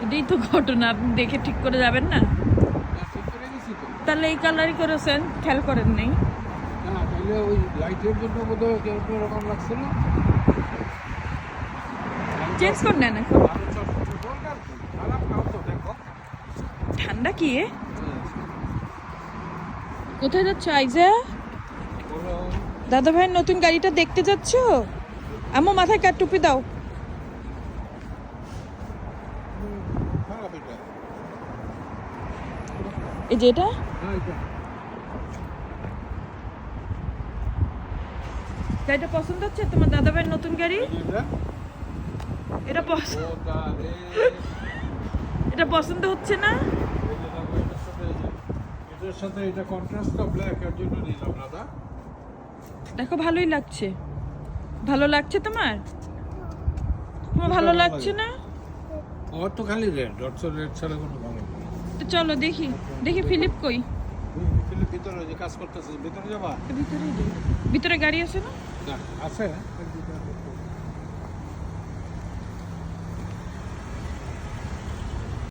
এটাই তো ঘটনা, আপনি দেখে ঠিক করে যাবেন না? ঠিক করে গেছি তো। তাহলে এই কালারই করেছেন, খেয়াল করেন নেই? না তাহলে ওই লাইটের জন্য বোধহয় কেউ রকম লাগছে না। চেঞ্জ করে নেন এখন। আরো চটচটে দরকার কি? খারাপ নাও তো দেখো। ঠান্ডা কি এ? কোথায় যাচ্ছ আইজা? বলো, দাদা ভাইয়ের নতুন গাড়িটা দেখতে যাচ্ছ? আম্মু মাথায় কাট টুপি দাও। খারাপ এটা। এই যে এটা হ্যাঁ এটা। গাড়িটা পছন্দ হচ্ছে তোমার দাদা ভাইয়ের নতুন গাড়ি? এটা এটা পছন্দ, ওটা রে। এটা পছন্দ হচ্ছে না? এই যে দেখো এটার সাথে এটা কন্ট্রাস্টটা ব্ল্যাক এর জন্য নিলাম দাদা। দেখো ভালোই লাগছে। ভালো লাগছে তোমার? তোমার ভালো লাগছে না? ওর তো খালি রেড, ওর তো রেড ছাড়া কোনো ভালো না। তো চলো দেখি, দেখি ফিলিপ কই? ভিতরে যে কাজ করতেছে, ভিতরে যাবা? ভিতরে গাড়ি আছে না? না আছে,